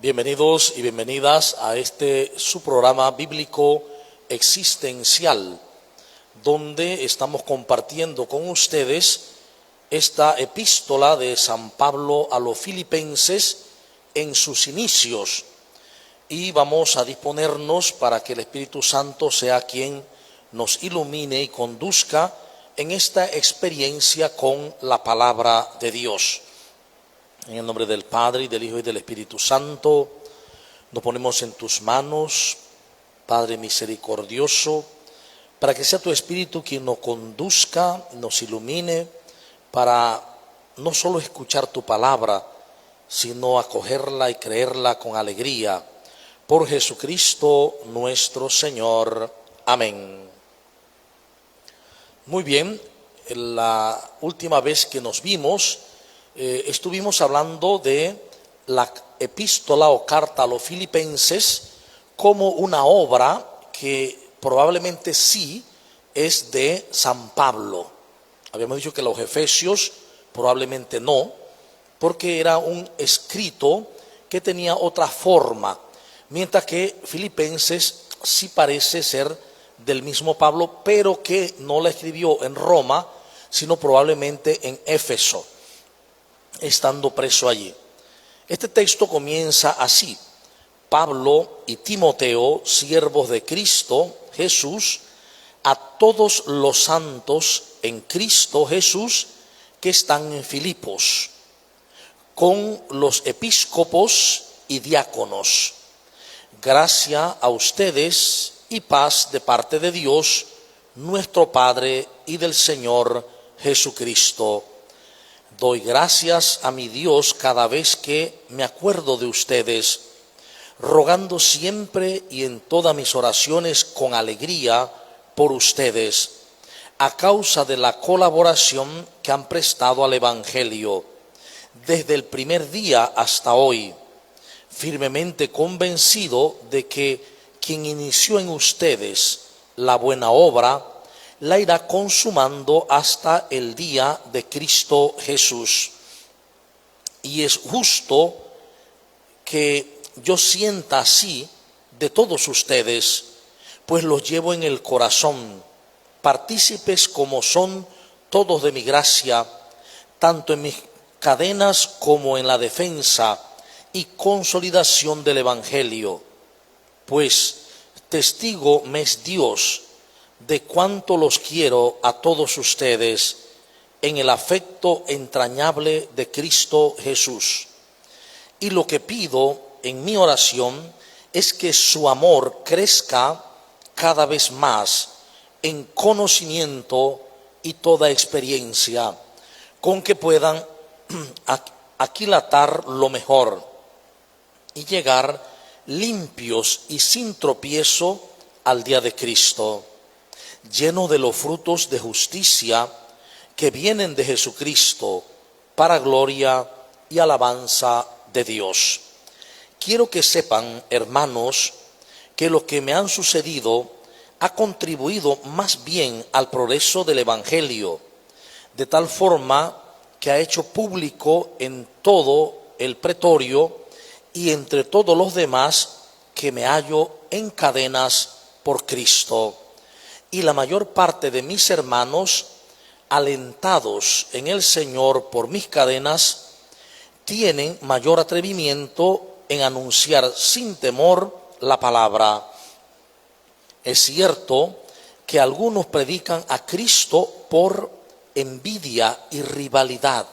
Bienvenidos y bienvenidas a su programa bíblico existencial, donde estamos compartiendo con ustedes esta epístola de San Pablo a los Filipenses en sus inicios. Y vamos a disponernos para que el Espíritu Santo sea quien nos ilumine y conduzca en esta experiencia con la palabra de Dios. En el nombre del Padre, y del Hijo, y del Espíritu Santo, nos ponemos en tus manos, Padre misericordioso, para que sea tu Espíritu quien nos conduzca, nos ilumine, para no solo escuchar tu palabra, sino acogerla y creerla con alegría. Por Jesucristo nuestro Señor. Amén. Muy bien, la última vez que nos vimos, estuvimos hablando de la epístola o carta a los Filipenses como una obra que probablemente sí es de San Pablo. Habíamos dicho que los Efesios probablemente no, porque era un escrito que tenía otra forma, mientras que Filipenses sí parece ser del mismo Pablo, pero que no la escribió en Roma, sino probablemente en Éfeso, estando preso allí. Este texto comienza así: Pablo y Timoteo, siervos de Cristo Jesús, a todos los santos en Cristo Jesús que están en Filipos, con los episcopos y diáconos. Gracia a ustedes y paz de parte de Dios, nuestro Padre, y del Señor Jesucristo. Doy gracias a mi Dios cada vez que me acuerdo de ustedes, rogando siempre y en todas mis oraciones con alegría por ustedes, a causa de la colaboración que han prestado al Evangelio, desde el primer día hasta hoy, firmemente convencido de que quien inició en ustedes la buena obra, la irá consumando hasta el día de Cristo Jesús. Y es justo que yo sienta así de todos ustedes, pues los llevo en el corazón, partícipes como son todos de mi gracia, tanto en mis cadenas como en la defensa y consolidación del Evangelio. Pues testigo me es Dios de cuánto los quiero a todos ustedes en el afecto entrañable de Cristo Jesús. Y lo que pido en mi oración es que su amor crezca cada vez más en conocimiento y toda experiencia, con que puedan aquilatar lo mejor y llegar limpios y sin tropiezo al día de Cristo, lleno de los frutos de justicia que vienen de Jesucristo, para gloria y alabanza de Dios. Quiero que sepan, hermanos, que lo que me han sucedido ha contribuido más bien al progreso del Evangelio, de tal forma que ha hecho público en todo el pretorio y entre todos los demás que me hallo en cadenas por Cristo. Y la mayor parte de mis hermanos, alentados en el Señor por mis cadenas, tienen mayor atrevimiento en anunciar sin temor la palabra. Es cierto que algunos predican a Cristo por envidia y rivalidad,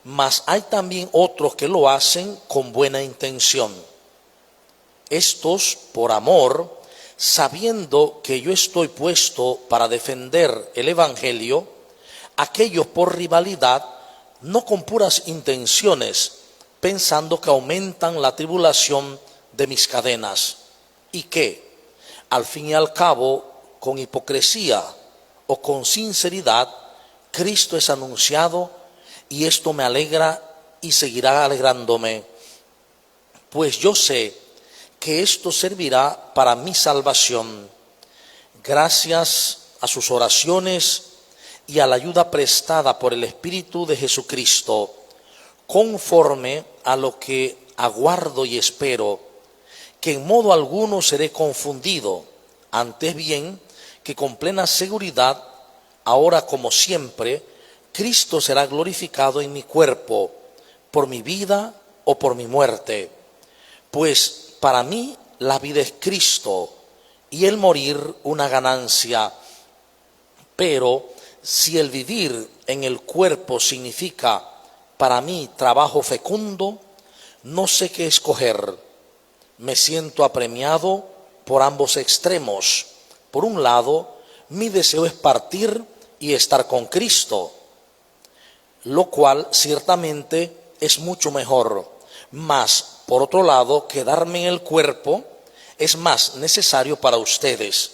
mas hay también otros que lo hacen con buena intención. Estos por amor, sabiendo que yo estoy puesto para defender el Evangelio; aquellos por rivalidad, no con puras intenciones, pensando que aumentan la tribulación de mis cadenas, y que, al fin y al cabo, con hipocresía o con sinceridad, Cristo es anunciado, y esto me alegra y seguirá alegrándome, pues yo sé que esto servirá para mi salvación, gracias a sus oraciones y a la ayuda prestada por el Espíritu de Jesucristo, conforme a lo que aguardo y espero, que en modo alguno seré confundido, antes bien que con plena seguridad, ahora como siempre, Cristo será glorificado en mi cuerpo, por mi vida o por mi muerte. Pues para mí la vida es Cristo y el morir una ganancia. Pero si el vivir en el cuerpo significa para mí trabajo fecundo, no sé qué escoger. Me siento apremiado por ambos extremos. Por un lado, mi deseo es partir y estar con Cristo, lo cual ciertamente es mucho mejor. Mas, por otro lado, quedarme en el cuerpo es más necesario para ustedes.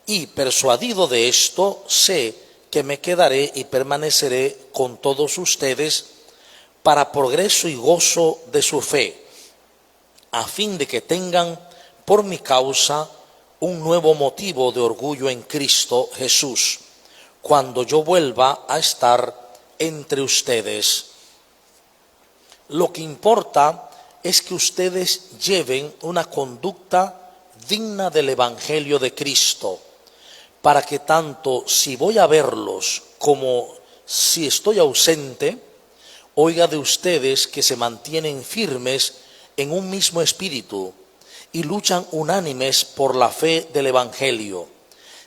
Y persuadido de esto, sé que me quedaré y permaneceré con todos ustedes para progreso y gozo de su fe, a fin de que tengan por mi causa un nuevo motivo de orgullo en Cristo Jesús, cuando yo vuelva a estar entre ustedes. Lo que importa es que ustedes lleven una conducta digna del Evangelio de Cristo, para que tanto si voy a verlos como si estoy ausente, oiga de ustedes que se mantienen firmes en un mismo espíritu y luchan unánimes por la fe del Evangelio,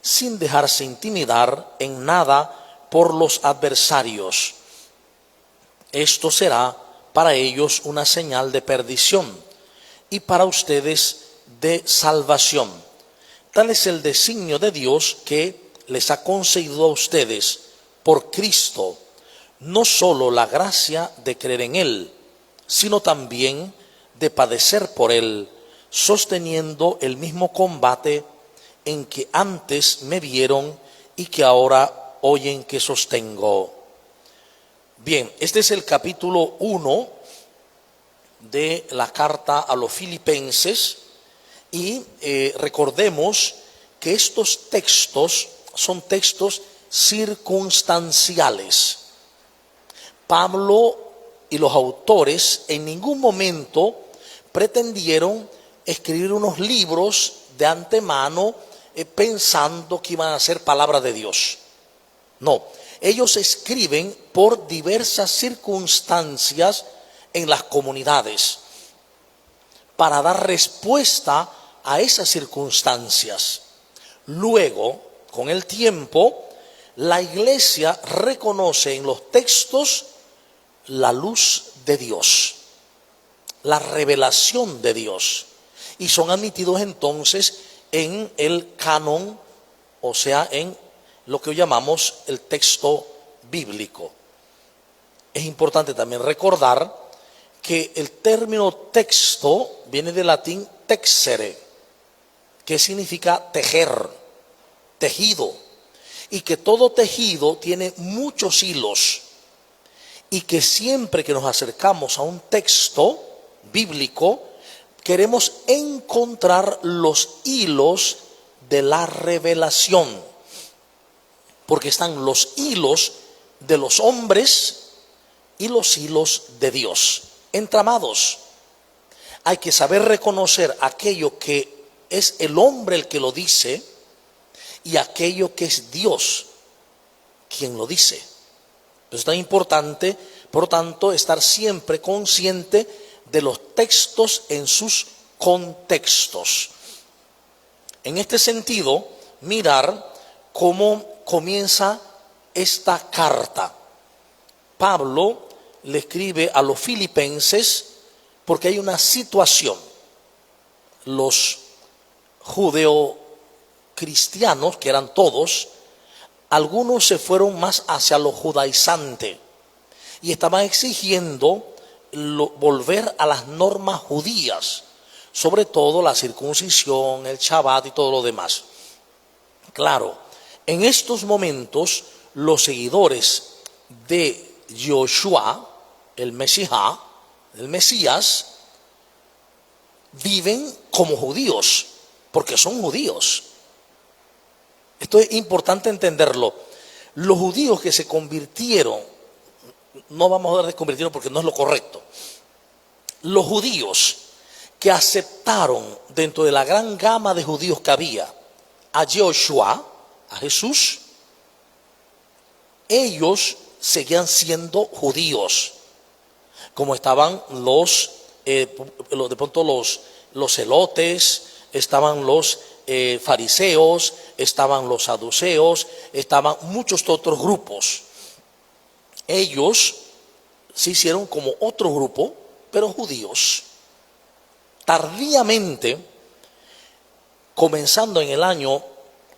sin dejarse intimidar en nada por los adversarios. Esto será para ellos una señal de perdición y para ustedes de salvación. Tal es el designio de Dios que les ha concedido a ustedes por Cristo, no solo la gracia de creer en Él, sino también de padecer por Él, sosteniendo el mismo combate en que antes me vieron y que ahora oyen que sostengo. Bien, este es el capítulo 1 de la carta a los Filipenses y recordemos que estos textos son textos circunstanciales. Pablo y los autores en ningún momento pretendieron escribir unos libros de antemano pensando que iban a ser palabra de Dios. No, ellos escriben por diversas circunstancias en las comunidades para dar respuesta a esas circunstancias. Luego, con el tiempo, la iglesia reconoce en los textos la luz de Dios, la revelación de Dios, y son admitidos entonces en el canon, o sea, en lo que hoy llamamos el texto bíblico. Es importante también recordar que el término texto viene del latín texere, que significa tejer, tejido, y que todo tejido tiene muchos hilos, y que siempre que nos acercamos a un texto bíblico, queremos encontrar los hilos de la revelación, porque están los hilos de los hombres y los hilos de Dios entramados. Hay que saber reconocer aquello que es el hombre el que lo dice y aquello que es Dios quien lo dice. Es tan importante, por lo tanto, estar siempre consciente de los textos en sus contextos. En este sentido, mirar cómo comienza esta carta. Pablo le escribe a los filipenses porque hay una situación. Los judeocristianos, que eran todos, algunos se fueron más hacia lo judaizante y estaban exigiendo volver a las normas judías, sobre todo la circuncisión, el Shabbat y todo lo demás. Claro, en estos momentos los seguidores de Yoshua, el Mesías, viven como judíos, porque son judíos. Esto es importante entenderlo. Los judíos que se convirtieron, no vamos a hablar de convirtieron porque no es lo correcto. los judíos que aceptaron dentro de la gran gama de judíos que había a Yeshua, a Jesús, ellos seguían siendo judíos, como estaban de pronto los celotes, estaban los fariseos, estaban los saduceos, estaban muchos otros grupos. Ellos se hicieron como otro grupo, pero judíos. Tardíamente, comenzando en el año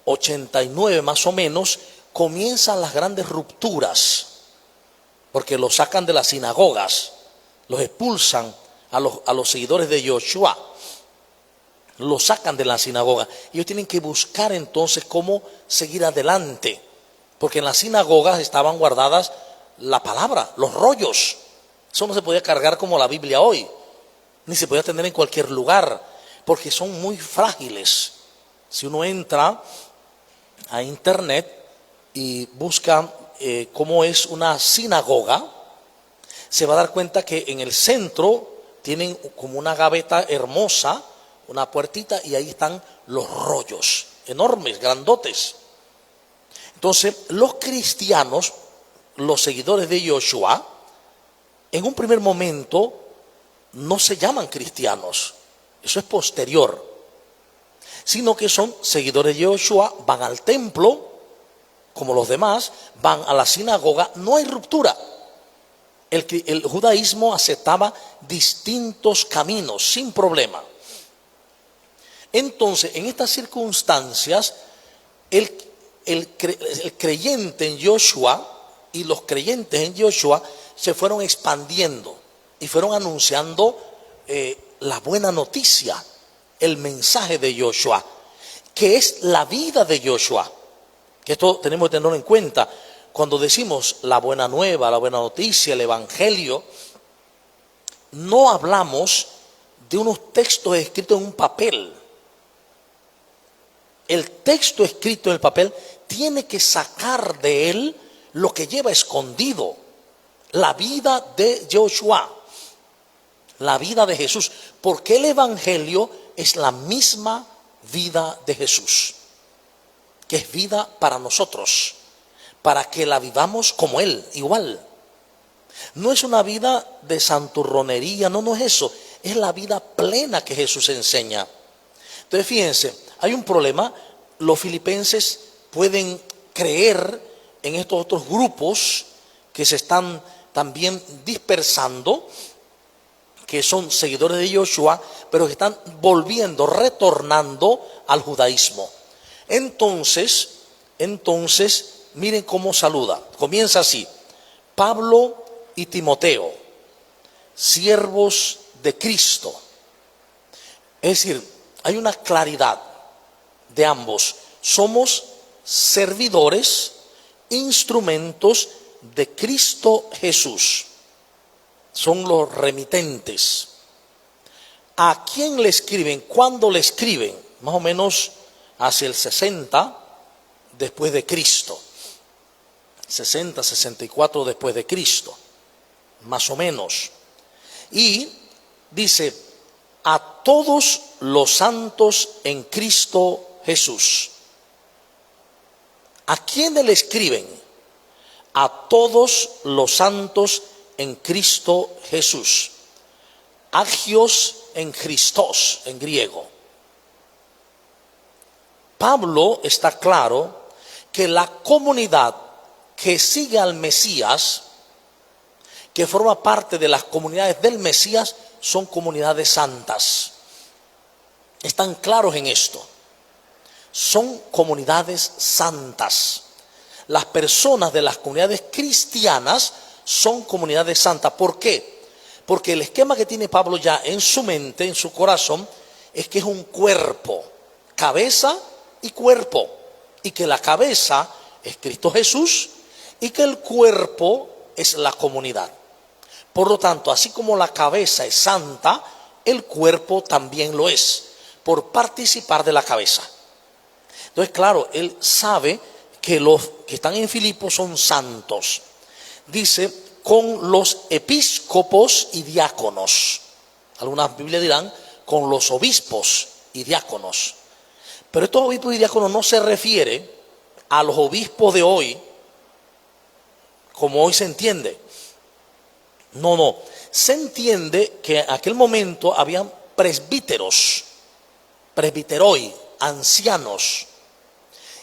89 más o menos, comienzan las grandes rupturas, porque los sacan de las sinagogas, los expulsan a los seguidores de Yeshua, los sacan de la sinagoga. Ellos tienen que buscar entonces cómo seguir adelante, porque en las sinagogas estaban guardadas la palabra, los rollos. Eso no se podía cargar como la Biblia hoy, ni se podía tener en cualquier lugar, porque son muy frágiles. Si uno entra a internet y busca cómo es una sinagoga, se va a dar cuenta que en el centro tienen como una gaveta hermosa, una puertita, y ahí están los rollos enormes, grandotes. Entonces los cristianos, los seguidores de Yeshua, en un primer momento no se llaman cristianos, eso es posterior, sino que son seguidores de Yeshua, van al templo como los demás, van a la sinagoga, no hay ruptura. El judaísmo aceptaba distintos caminos sin problema. Entonces, en estas circunstancias, el creyente en Yeshua y los creyentes en Yeshua se fueron expandiendo y fueron anunciando la buena noticia, el mensaje de Yeshua, que es la vida de Yeshua. Que esto tenemos que tenerlo en cuenta. Cuando decimos la buena nueva, la buena noticia, el evangelio, no hablamos de unos textos escritos en un papel. El texto escrito en el papel tiene que sacar de él lo que lleva escondido, la vida de Yeshua, la vida de Jesús, porque el evangelio es la misma vida de Jesús, que es vida para nosotros, para que la vivamos como Él, igual. No es una vida de santurronería, no es eso, es la vida plena que Jesús enseña. Entonces fíjense, hay un problema. Los filipenses pueden creer en estos otros grupos que se están también dispersando, que son seguidores de Yeshua, pero que están volviendo, retornando al judaísmo. Entonces, miren cómo saluda. Comienza así: Pablo y Timoteo, siervos de Cristo. Es decir, hay una claridad de ambos. Somos servidores, instrumentos de Cristo Jesús. Son los remitentes. ¿A quién le escriben? ¿Cuándo le escriben? Más o menos hacia el 60 después de Cristo. 60, 64 después de Cristo, más o menos. Y dice: a todos los santos en Cristo Jesús. ¿A quiénes le escriben? A todos los santos en Cristo Jesús. Agios en Christos, en griego. Pablo está claro que la comunidad que sigue al Mesías, que forma parte de las comunidades del Mesías, son comunidades santas. Están claros en esto. Son comunidades santas. Las personas de las comunidades cristianas son comunidades santas. ¿Por qué? Porque el esquema que tiene Pablo ya en su mente, en su corazón, es que es un cuerpo, cabeza y cuerpo, y que la cabeza es Cristo Jesús y que el cuerpo es la comunidad. Por lo tanto, así como la cabeza es santa, el cuerpo también lo es, por participar de la cabeza. Entonces, claro, él sabe que los que están en Filipos son santos. Dice: con los episcopos y diáconos. Algunas Biblias dirán con los obispos y diáconos. Pero estos obispos y diáconos no se refiere a los obispos de hoy, como hoy se entiende. No. Se entiende que en aquel momento habían presbíteros, presbiteroi, ancianos.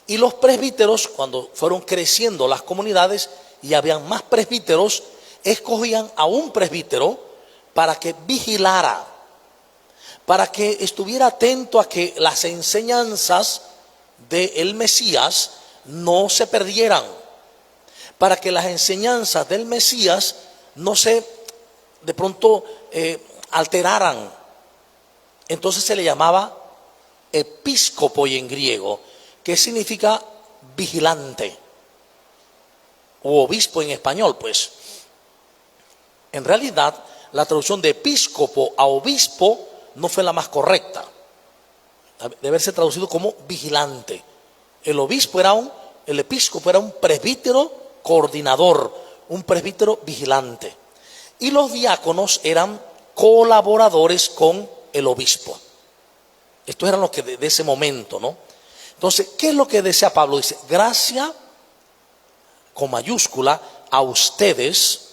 Y los presbíteros, cuando fueron creciendo las comunidades y habían más presbíteros, escogían a un presbítero para que vigilara, para que estuviera atento a que las enseñanzas del Mesías no se perdieran, para que las enseñanzas del Mesías no se de pronto alteraran. Entonces se le llamaba episcopo y en griego, que significa vigilante, o obispo en español, pues. En realidad, la traducción de episcopo a obispo no fue la más correcta. Debe haberse traducido como vigilante. El episcopo era un presbítero coordinador, un presbítero vigilante. Y los diáconos eran colaboradores con el obispo. Estos eran los que de ese momento, ¿no? Entonces, ¿qué es lo que desea Pablo? Dice, gracia, con mayúscula, a ustedes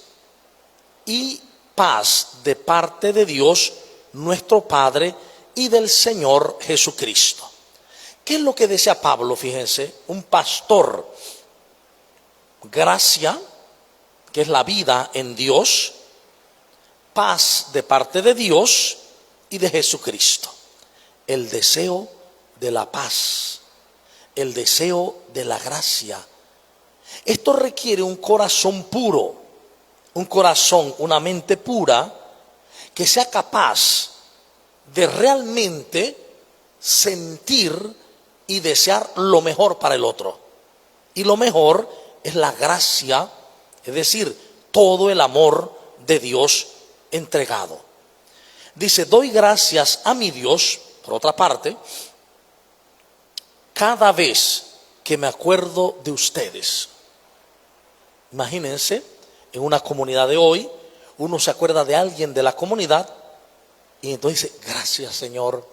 y paz de parte de Dios, nuestro Padre, y del Señor Jesucristo. ¿Qué es lo que desea Pablo? Fíjense, un pastor. Gracia, que es la vida en Dios, paz de parte de Dios y de Jesucristo. El deseo de la paz, el deseo de la gracia. Esto requiere un corazón puro, un corazón, una mente pura, que sea capaz de realmente sentir y desear lo mejor para el otro. Y lo mejor es la gracia, es decir, todo el amor de Dios entregado. Dice, doy gracias a mi Dios, por otra parte, cada vez que me acuerdo de ustedes. Imagínense, en una comunidad de hoy, uno se acuerda de alguien de la comunidad y entonces dice, gracias Señor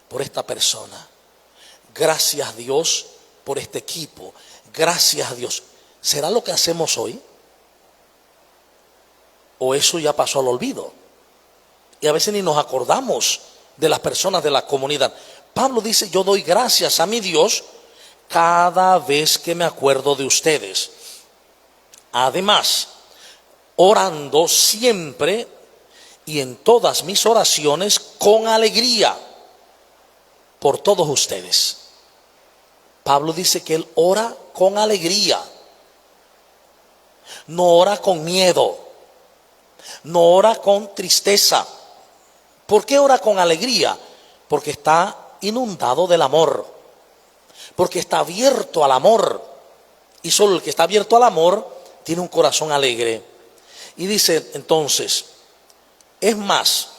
por esta persona. Gracias Dios por este equipo. Gracias Dios. ¿Será lo que hacemos hoy? ¿O eso ya pasó al olvido? Y a veces ni nos acordamos de las personas de la comunidad. Pablo dice, yo doy gracias a mi Dios cada vez que me acuerdo de ustedes. Además, orando siempre y en todas mis oraciones con alegría por todos ustedes. Pablo dice que él ora con alegría, no ora con miedo, no ora con tristeza. ¿Por qué ora con alegría? Porque está inundado del amor, porque está abierto al amor, y solo el que está abierto al amor tiene un corazón alegre. Y dice entonces, es más,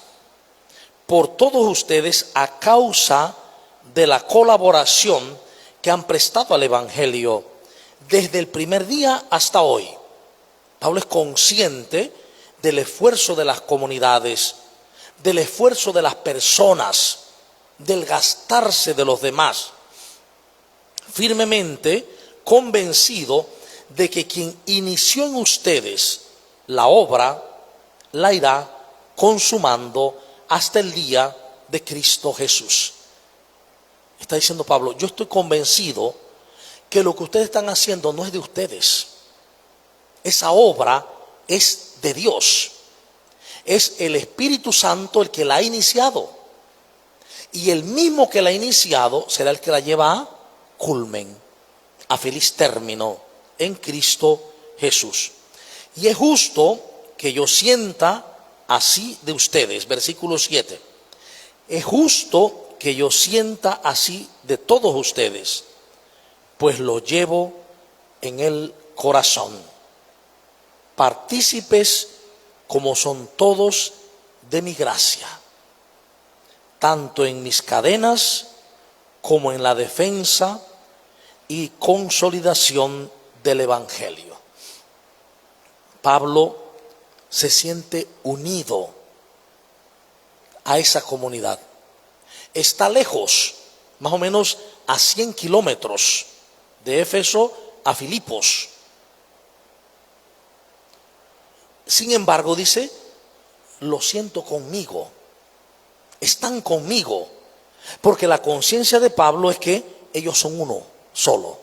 por todos ustedes a causa de la colaboración que han prestado al Evangelio desde el primer día hasta hoy. Pablo es consciente del esfuerzo de las comunidades, del esfuerzo de las personas, del gastarse de los demás. Firmemente convencido de que quien inició en ustedes la obra, la irá consumando hasta el día de Cristo Jesús. Está diciendo Pablo, yo estoy convencido que lo que ustedes están haciendo no es de ustedes. Esa obra es de Dios. Es el Espíritu Santo el que la ha iniciado. Y el mismo que la ha iniciado será el que la lleva a culmen, a feliz término en Cristo Jesús. Y es justo que yo sienta así de ustedes, versículo 7. Es justo que yo sienta así de todos ustedes, pues lo llevo en el corazón. Partícipes como son todos de mi gracia, tanto en mis cadenas como en la defensa y consolidación del Evangelio. Pablo se siente unido a esa comunidad. Está lejos, más o menos a 100 kilómetros de Éfeso a Filipos. Sin embargo, dice, lo siento conmigo, están conmigo, porque la conciencia de Pablo es que ellos son uno solo,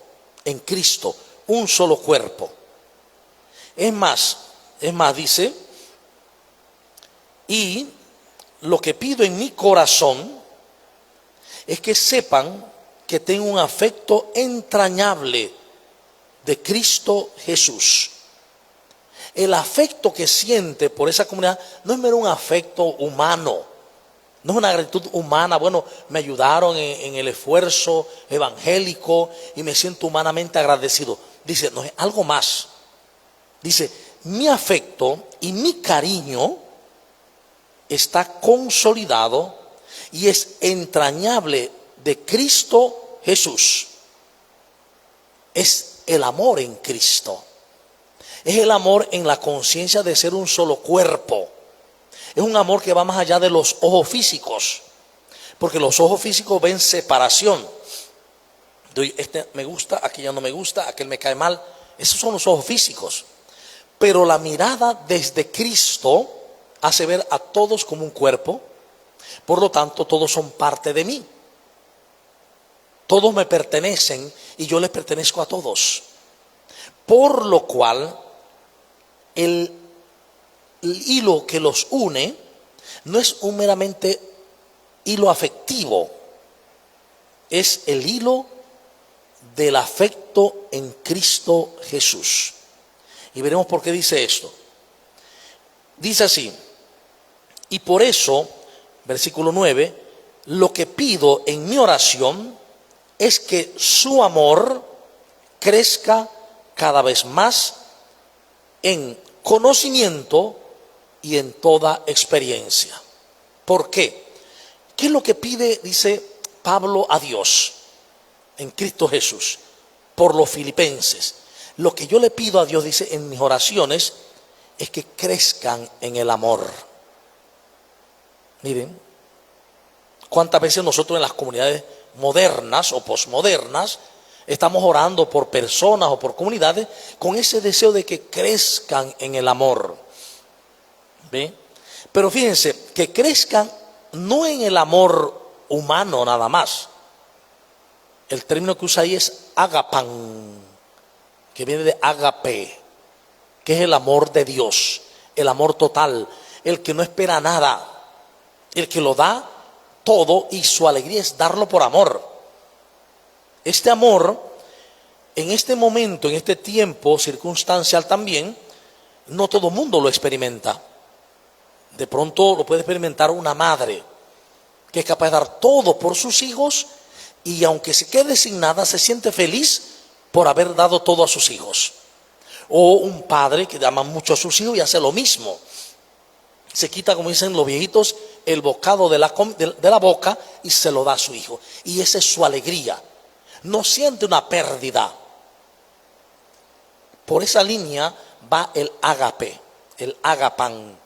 en Cristo, un solo cuerpo. Es más, dice, y lo que pido en mi corazón es que sepan que tengo un afecto entrañable de Cristo Jesús. El afecto que siente por esa comunidad no es mero un afecto humano, no es una gratitud humana. Bueno, me ayudaron en el esfuerzo evangélico y me siento humanamente agradecido. Dice, no, es algo más. Dice, mi afecto y mi cariño está consolidado y es entrañable de Cristo Jesús. Es el amor en Cristo. Es el amor en la conciencia de ser un solo cuerpo. Es un amor que va más allá de los ojos físicos, porque los ojos físicos ven separación. Este me gusta, aquel ya no me gusta, aquel me cae mal. Esos son los ojos físicos. Pero la mirada desde Cristo hace ver a todos como un cuerpo. Por lo tanto, todos son parte de mí. Todos me pertenecen y yo les pertenezco a todos. Por lo cual, el hilo que los une no es un meramente hilo afectivo, es el hilo del afecto en Cristo Jesús. Y veremos por qué dice esto. Dice así, y por eso, versículo 9, lo que pido en mi oración es que su amor crezca cada vez más en conocimiento y en toda experiencia. ¿Por qué? ¿Qué es lo que pide, dice Pablo, a Dios en Cristo Jesús por los filipenses? Lo que yo le pido a Dios, dice, en mis oraciones, es que crezcan en el amor. Miren, cuántas veces nosotros en las comunidades modernas o posmodernas estamos orando por personas o por comunidades con ese deseo de que crezcan en el amor. ¿Ve? Pero fíjense, que crezcan no en el amor humano nada más. El término que usa ahí es agapan, que viene de agape, que es el amor de Dios, el amor total, el que no espera nada, el que lo da todo y su alegría es darlo por amor. Este amor, en este momento, en este tiempo circunstancial también, no todo el mundo lo experimenta. De pronto lo puede experimentar una madre que es capaz de dar todo por sus hijos y aunque se quede sin nada, se siente feliz por haber dado todo a sus hijos. O un padre que ama mucho a sus hijos y hace lo mismo. Se quita, como dicen los viejitos, el bocado de la boca y se lo da a su hijo. Y esa es su alegría. No siente una pérdida. Por esa línea va el ágape, el agapan.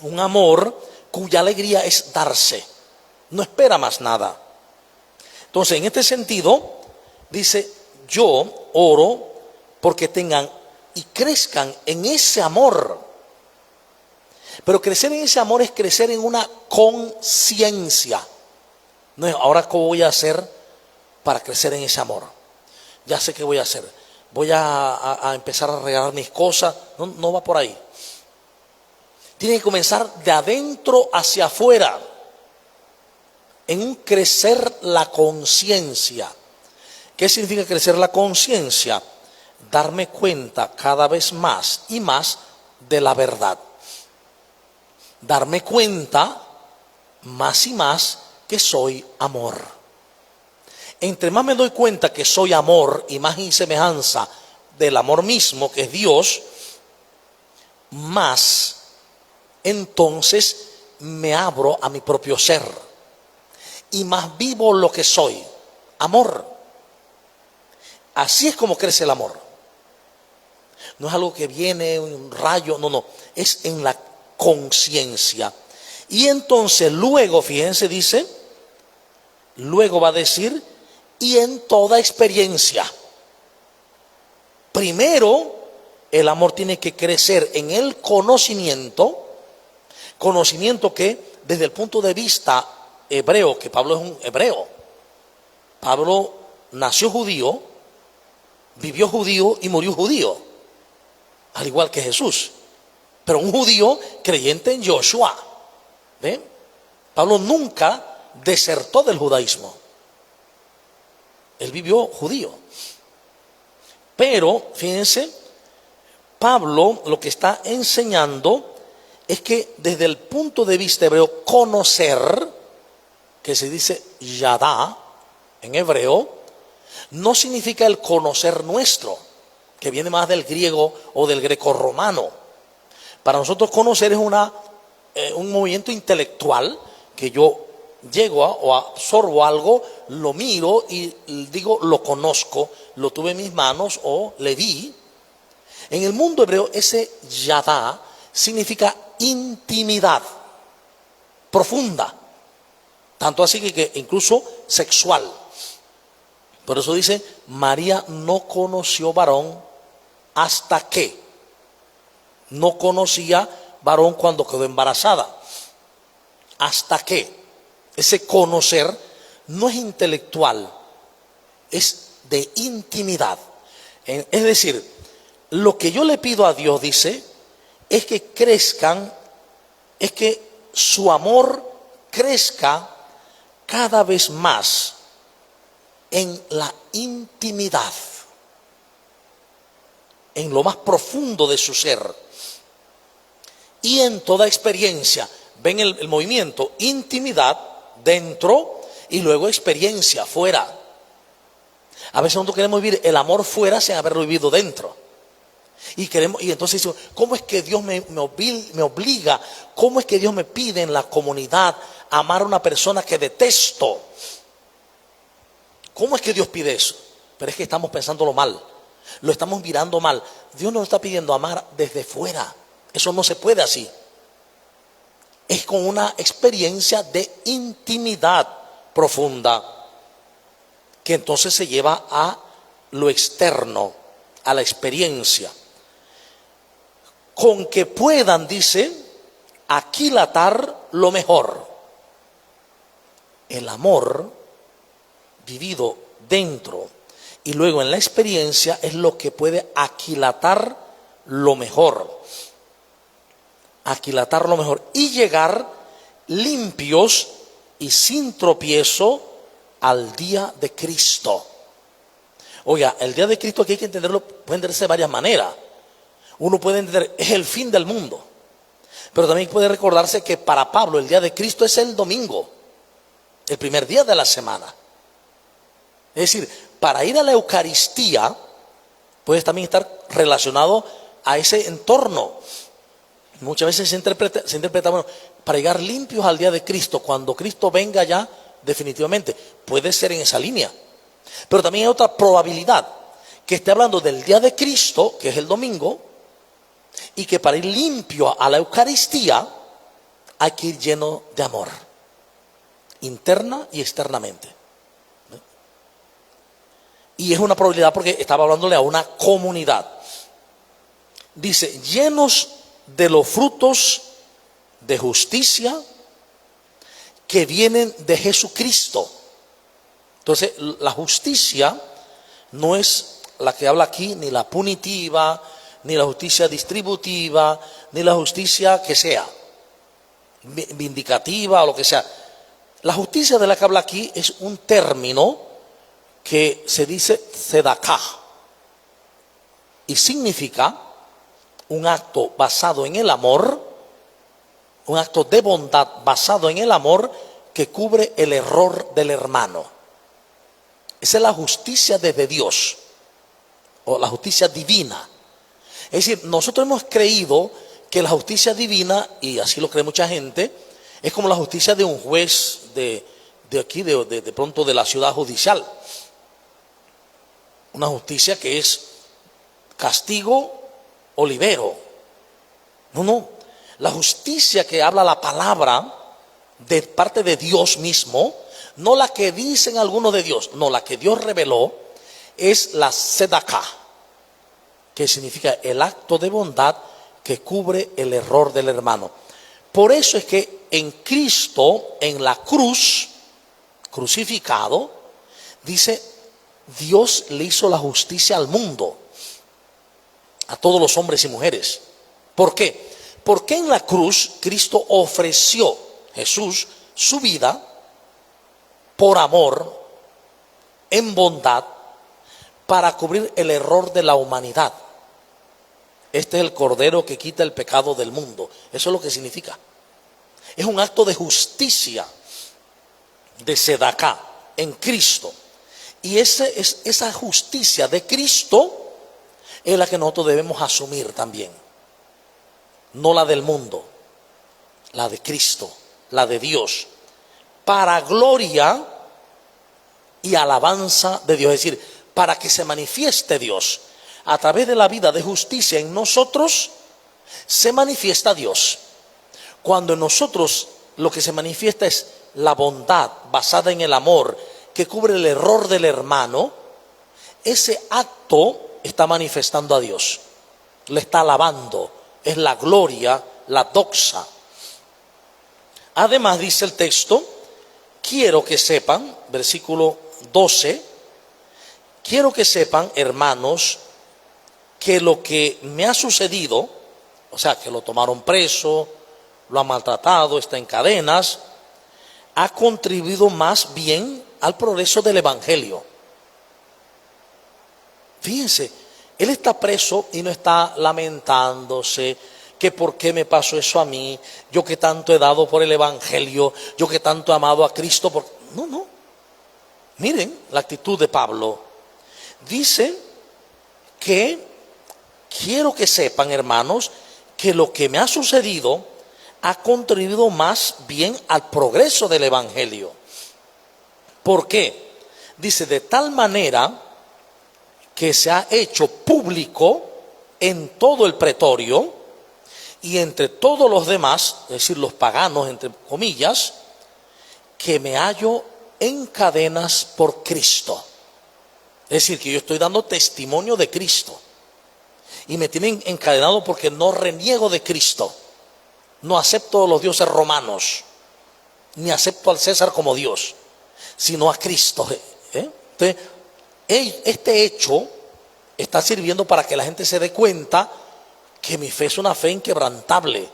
Un amor cuya alegría es darse. No espera más nada. Entonces, en este sentido, dice, yo oro porque tengan y crezcan en ese amor. Pero crecer en ese amor es crecer en una conciencia. No es ahora cómo voy a hacer para crecer en ese amor. Ya sé qué voy a hacer. Voy a empezar a regalar mis cosas. No va por ahí. Tiene que comenzar de adentro hacia afuera. En un crecer la conciencia. ¿Qué significa crecer la conciencia? Darme cuenta cada vez más y más de la verdad. Darme cuenta más y más que soy amor. Entre más me doy cuenta que soy amor, imagen y semejanza del amor mismo, que es Dios, más entonces me abro a mi propio ser y más vivo lo que soy, amor. Así es como crece el amor. No es algo que viene, un rayo, no, es en la conciencia. Y entonces luego, fíjense, dice, luego va a decir, y en toda experiencia. Primero, el amor tiene que crecer en el conocimiento que desde el punto de vista hebreo, que Pablo es un hebreo. Pablo nació judío, vivió judío y murió judío, al igual que Jesús. Pero un judío creyente en Joshua. ¿Ven? Pablo nunca desertó del judaísmo. Él vivió judío. Pero, fíjense, Pablo lo que está enseñando es que desde el punto de vista hebreo, conocer, que se dice yadá en hebreo, no significa el conocer nuestro, que viene más del griego o del greco-romano. Para nosotros conocer es un movimiento intelectual que yo llego o absorbo algo, lo miro y digo lo conozco, lo tuve en mis manos o le vi. En el mundo hebreo ese yadá significa intimidad profunda, tanto así que incluso sexual. Por eso dice, María no conoció varón hasta que no conocía varón cuando quedó embarazada. Hasta que ese conocer no es intelectual, es de intimidad. Es decir, lo que yo le pido a Dios, dice, es que crezcan, es que su amor crezca cada vez más en la intimidad, en lo más profundo de su ser y en toda experiencia. Ven el movimiento, intimidad dentro y luego experiencia fuera. A veces nosotros queremos vivir el amor fuera sin haberlo vivido dentro. Y entonces decimos, ¿cómo es que Dios me obliga? ¿Cómo es que Dios me pide en la comunidad amar a una persona que detesto? ¿Cómo es que Dios pide eso? Pero es que estamos pensándolo mal, lo estamos mirando mal. Dios nos está pidiendo amar desde fuera. Eso no se puede así. Es con una experiencia de intimidad profunda que entonces se lleva a lo externo, a la experiencia. Con que puedan, dice, aquilatar lo mejor. El amor vivido dentro y luego en la experiencia es lo que puede aquilatar lo mejor. Aquilatar lo mejor y llegar limpios y sin tropiezo al día de Cristo. Oiga, el día de Cristo aquí hay que entenderlo, puede entenderse de varias maneras. Uno puede entender, es el fin del mundo. Pero también puede recordarse que para Pablo el día de Cristo es el domingo, el primer día de la semana. Es decir, para ir a la Eucaristía, puedes también estar relacionado a ese entorno. Muchas veces se interpreta, bueno, para llegar limpios al día de Cristo, cuando Cristo venga ya definitivamente. Puede ser en esa línea. Pero también hay otra probabilidad, que esté hablando del día de Cristo, que es el domingo, y que para ir limpio a la Eucaristía hay que ir lleno de amor, interna y externamente. Y es una probabilidad porque estaba hablándole a una comunidad. Dice, llenos de los frutos de justicia que vienen de Jesucristo. Entonces, la justicia no es la que habla aquí, ni la punitiva, ni la justicia distributiva, ni la justicia que sea, vindicativa o lo que sea. La justicia de la que habla aquí es un término que se dice tzedaká y significa un acto basado en el amor, un acto de bondad basado en el amor que cubre el error del hermano. Esa es la justicia desde Dios, o la justicia divina. Es decir, nosotros hemos creído que la justicia divina, y así lo cree mucha gente, es como la justicia de un juez de aquí, de pronto de la ciudad judicial. Una justicia que es castigo o libero. No. La justicia que habla la palabra de parte de Dios mismo, no la que dicen algunos de Dios, no, la que Dios reveló es la Sedaká, que significa el acto de bondad que cubre el error del hermano. Por eso es que en Cristo, en la cruz, crucificado, dice, Dios le hizo la justicia al mundo, a todos los hombres y mujeres. ¿Por qué? Porque en la cruz Cristo ofreció, Jesús, su vida por amor, en bondad, para cubrir el error de la humanidad. Este es el Cordero que quita el pecado del mundo. Eso es lo que significa. Es un acto de justicia, de sedaká, en Cristo. Y esa justicia de Cristo es la que nosotros debemos asumir también. No la del mundo, la de Cristo, la de Dios, para gloria y alabanza de Dios. Es decir, para que se manifieste Dios. A través de la vida de justicia en nosotros, se manifiesta Dios. Cuando en nosotros lo que se manifiesta es la bondad basada en el amor, que cubre el error del hermano, ese acto está manifestando a Dios. Le está alabando. Es la gloria, la doxa. Además dice el texto, quiero que sepan, versículo 12, quiero que sepan, hermanos, que lo que me ha sucedido, o sea, que lo tomaron preso, lo han maltratado, está en cadenas, ha contribuido más bien al progreso del evangelio. Fíjense, él está preso y no está lamentándose que por qué me pasó eso a mí, yo que tanto he dado por el evangelio, yo que tanto he amado a Cristo. No. Miren la actitud de Pablo. Dice que quiero que sepan, hermanos, que lo que me ha sucedido ha contribuido más bien al progreso del evangelio. ¿Por qué? Dice, de tal manera que se ha hecho público en todo el pretorio y entre todos los demás, es decir, los paganos, entre comillas, que me hallo en cadenas por Cristo. Es decir, que yo estoy dando testimonio de Cristo y me tienen encadenado porque no reniego de Cristo, no acepto los dioses romanos, ni acepto al César como Dios, sino a Cristo. Entonces, este hecho está sirviendo para que la gente se dé cuenta que mi fe es una fe inquebrantable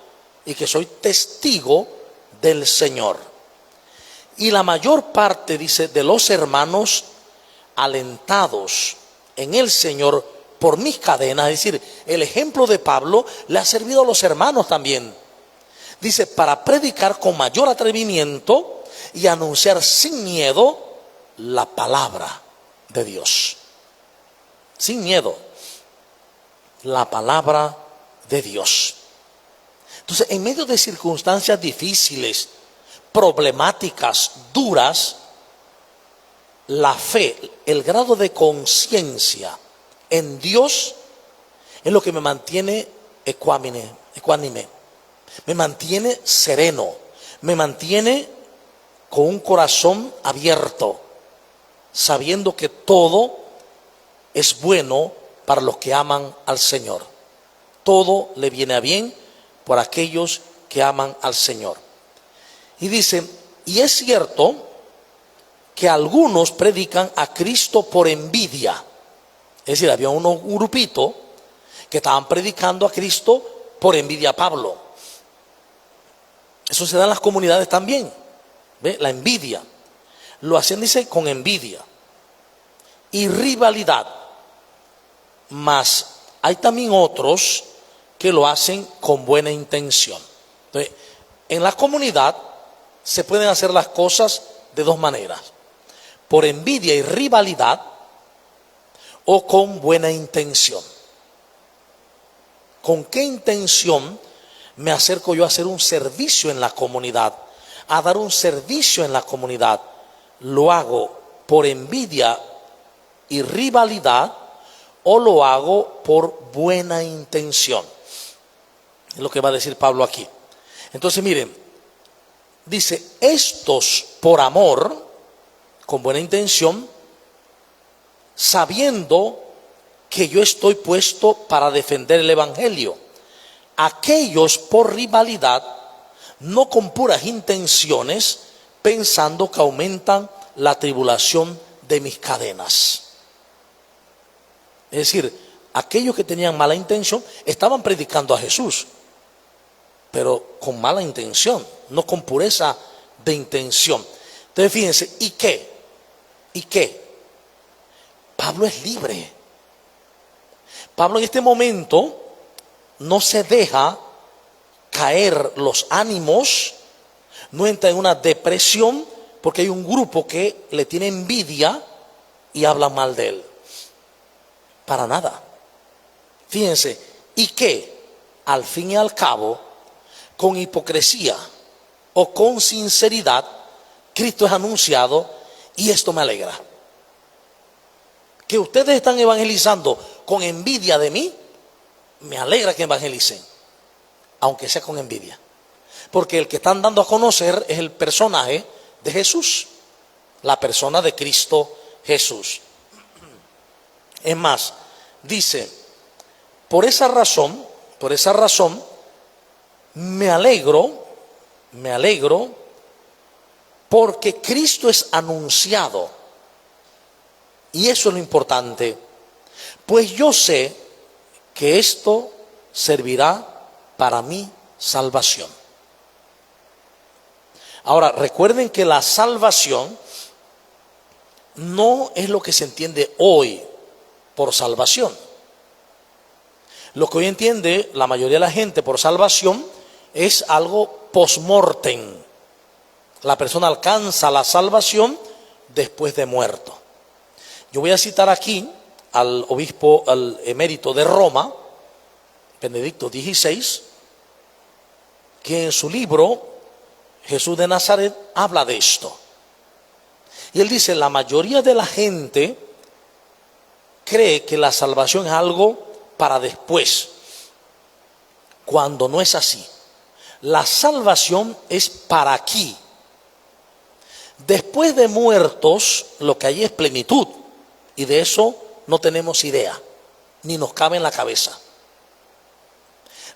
y que soy testigo del Señor. Y la mayor parte, dice, de los hermanos alentados en el Señor por mis cadenas, es decir, el ejemplo de Pablo le ha servido a los hermanos también. Dice, para predicar con mayor atrevimiento y anunciar sin miedo la palabra de Dios. Sin miedo, la palabra de Dios. Entonces, en medio de circunstancias difíciles, problemáticas, duras, la fe, el grado de conciencia en Dios es lo que me mantiene ecuánime, me mantiene sereno, me mantiene con un corazón abierto, sabiendo que todo es bueno para los que aman al Señor. Todo le viene a bien por aquellos que aman al Señor. Y dice, y es cierto que algunos predican a Cristo por envidia. Es decir, había un grupito que estaban predicando a Cristo por envidia a Pablo. Eso se da en las comunidades también. ¿Ve? La envidia. Lo hacen, dice, con envidia y rivalidad. Mas hay también otros que lo hacen con buena intención. Entonces, en la comunidad se pueden hacer las cosas de dos maneras: por envidia y rivalidad o con buena intención. ¿Con qué intención me acerco yo a hacer un servicio en la comunidad, a dar un servicio en la comunidad? ¿Lo hago por envidia y rivalidad o lo hago por buena intención? Es lo que va a decir Pablo aquí. Entonces miren, Dice, estos por amor, con buena intención, sabiendo que yo estoy puesto para defender el evangelio. Aquellos por rivalidad, no con puras intenciones, pensando que aumentan la tribulación de mis cadenas. Es decir, aquellos que tenían mala intención estaban predicando a Jesús, pero con mala intención, no con pureza de intención. Entonces fíjense, ¿y qué? ¿Y qué? Pablo es libre. Pablo en este momento no se deja caer los ánimos, no entra en una depresión porque hay un grupo que le tiene envidia y habla mal de él. Para nada. Fíjense, ¿y qué? Al fin y al cabo, con hipocresía o con sinceridad, Cristo es anunciado y esto me alegra. Que ustedes están evangelizando con envidia de mí, me alegra que evangelicen, aunque sea con envidia. Porque el que están dando a conocer es el personaje de Jesús, la persona de Cristo Jesús. Es más, dice, por esa razón, me alegro, porque Cristo es anunciado. Y eso es lo importante. Pues yo sé que esto servirá para mi salvación. Ahora, recuerden que la salvación no es lo que se entiende hoy por salvación. Lo que hoy entiende la mayoría de la gente por salvación es algo post-mortem. La persona alcanza la salvación después de muerto. Yo voy a citar aquí al obispo, al emérito de Roma, Benedicto XVI, que en su libro Jesús de Nazaret habla de esto. Y él dice, la mayoría de la gente cree que la salvación es algo para después, cuando no es así. La salvación es para aquí. Después de muertos, lo que hay es plenitud, y de eso no tenemos idea, ni nos cabe en la cabeza.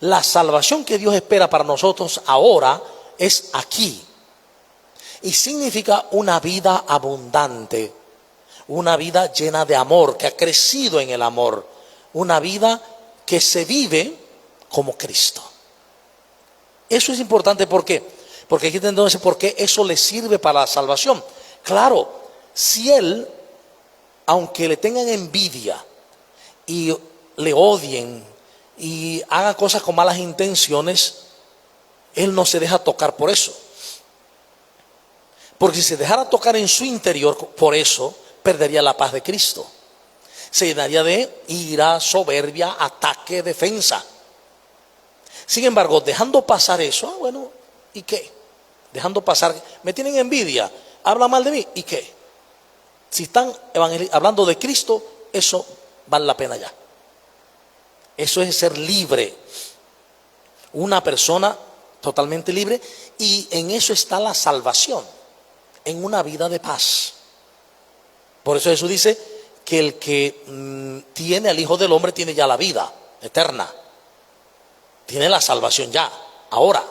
La salvación que Dios espera para nosotros ahora es aquí, y significa una vida abundante, una vida llena de amor, que ha crecido en el amor, una vida que se vive como Cristo. Eso es importante, ¿por qué? Porque hay que entender entonces por qué eso le sirve para la salvación. Claro, si él, aunque le tengan envidia y le odien y haga cosas con malas intenciones, él no se deja tocar por eso. Porque si se dejara tocar en su interior por eso, perdería la paz de Cristo. Se llenaría de ira, soberbia, ataque, defensa. Sin embargo, dejando pasar eso, bueno, ¿y qué? Dejando pasar, me tienen envidia, habla mal de mí, ¿y qué? Si están hablando de Cristo, eso vale la pena ya. Eso es ser libre. Una persona totalmente libre, y en eso está la salvación, en una vida de paz. Por eso Jesús dice que el que tiene al Hijo del Hombre tiene ya la vida eterna. Tiene la salvación ya, ahora.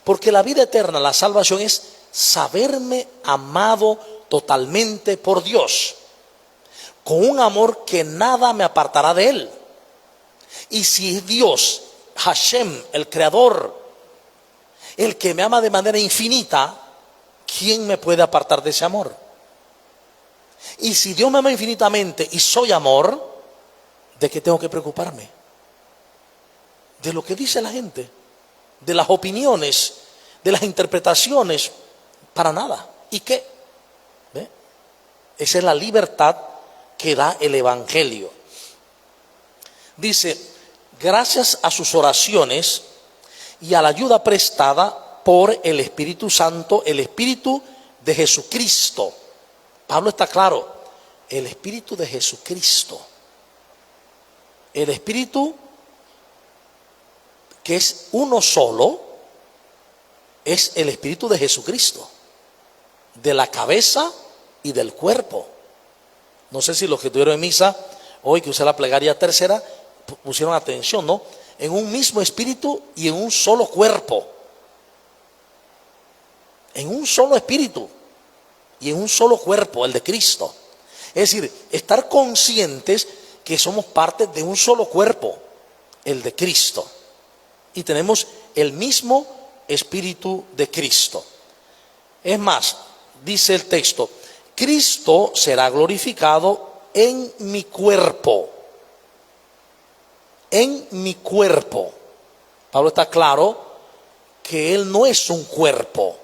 Porque la vida eterna, la salvación es saberme amado totalmente por Dios, con un amor que nada me apartará de Él. Y si Dios, Hashem, el Creador, el que me ama de manera infinita, ¿quién me puede apartar de ese amor? Y si Dios me ama infinitamente y soy amor, ¿de qué tengo que preocuparme? De lo que dice la gente, de las opiniones, de las interpretaciones, para nada. ¿Y qué? ¿Ve? Esa es la libertad que da el Evangelio. Dice, gracias a sus oraciones y a la ayuda prestada por el Espíritu Santo, el Espíritu de Jesucristo. Pablo está claro, el Espíritu de Jesucristo. El Espíritu que es uno solo, es el Espíritu de Jesucristo, de la cabeza y del cuerpo. No sé si los que estuvieron en misa hoy, que usé la plegaria tercera, pusieron atención, ¿no? En un mismo espíritu y en un solo cuerpo. En un solo espíritu y en un solo cuerpo, el de Cristo. Es decir, estar conscientes que somos parte de un solo cuerpo, el de Cristo. Y tenemos el mismo espíritu de Cristo. Es más, dice el texto, Cristo será glorificado en mi cuerpo. En mi cuerpo. Pablo está claro que Él no es un cuerpo,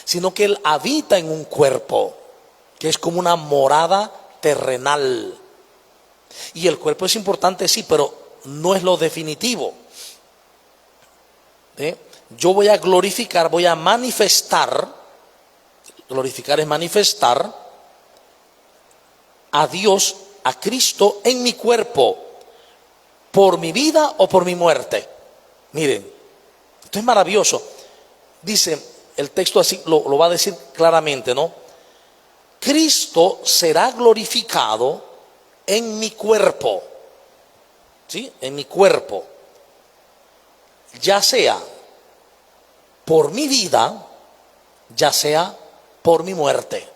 sino que Él habita en un cuerpo, que es como una morada terrenal. Y el cuerpo es importante, sí, pero no es lo definitivo. Yo voy a glorificar, voy a manifestar, glorificar es manifestar a Dios, a Cristo en mi cuerpo, por mi vida o por mi muerte. Miren, esto es maravilloso. Dice el texto así, lo va a decir claramente, ¿no? Cristo será glorificado en mi cuerpo, ¿sí? En mi cuerpo, ya sea por mi vida, ya sea por mi muerte.